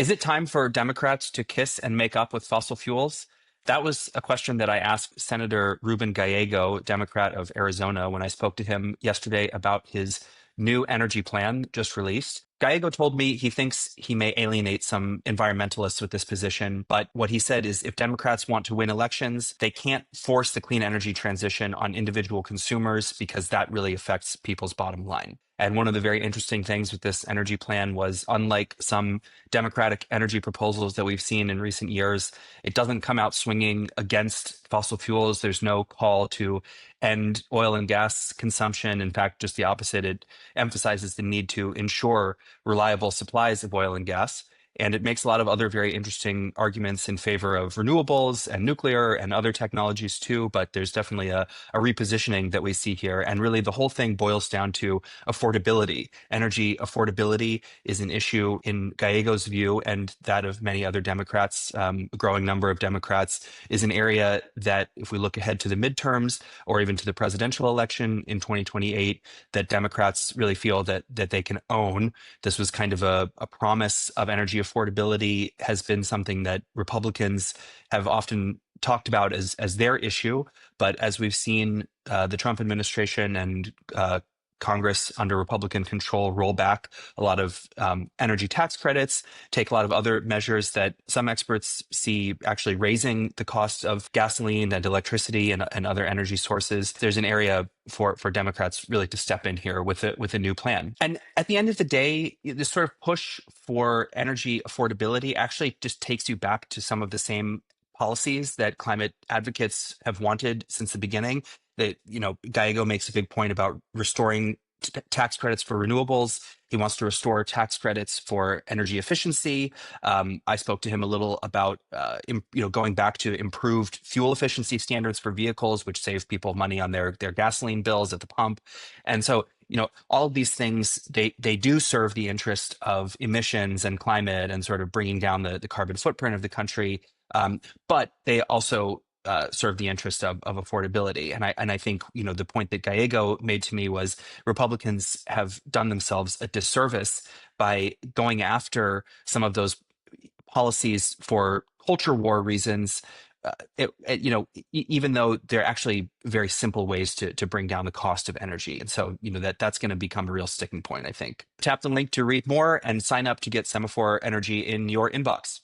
Is it time for Democrats to kiss and make up with fossil fuels? That was a question that I asked Senator Ruben Gallego, Democrat of Arizona, when I spoke to him yesterday about his new energy plan just released. Gallego told me he thinks he may alienate some environmentalists with this position, but what he said is if Democrats want to win elections, they can't force the clean energy transition on individual consumers because that really affects people's bottom line. And one of the very interesting things with this energy plan was, unlike some Democratic energy proposals that we've seen in recent years, it doesn't come out swinging against fossil fuels. There's no call to end oil and gas consumption. In fact, just the opposite. It emphasizes the need to ensure reliable supplies of oil and gas. And it makes a lot of other very interesting arguments in favor of renewables and nuclear and other technologies too. But there's definitely a repositioning that we see here. And really, the whole thing boils down to affordability. Energy affordability is an issue in Gallego's view and that of many other Democrats, a growing number of Democrats, is an area that, if we look ahead to the midterms or even to the presidential election in 2028, that Democrats really feel that they can own. This was kind of a promise of energy affordability, has been something that Republicans have often talked about as their issue. But as we've seen the Trump administration and Congress under Republican control roll back a lot of energy tax credits, take a lot of other measures that some experts see actually raising the cost of gasoline and electricity and other energy sources. There's an area for Democrats really to step in here with a new plan. And at the end of the day, this sort of push for energy affordability actually just takes you back to some of the same policies that climate advocates have wanted since the beginning. That, Gallego makes a big point about restoring tax credits for renewables. He wants to restore tax credits for energy efficiency. I spoke to him a little about, going back to improved fuel efficiency standards for vehicles, which save people money on their gasoline bills at the pump. And so, all of these things, they do serve the interest of emissions and climate and sort of bringing down the carbon footprint of the country. But they also serve the interest of affordability. And I think, the point that Gallego made to me was Republicans have done themselves a disservice by going after some of those policies for culture war reasons. Even though they're actually very simple ways to bring down the cost of energy. And so, that's going to become a real sticking point, I think. Tap the link to read more and sign up to get Semafor Energy in your inbox.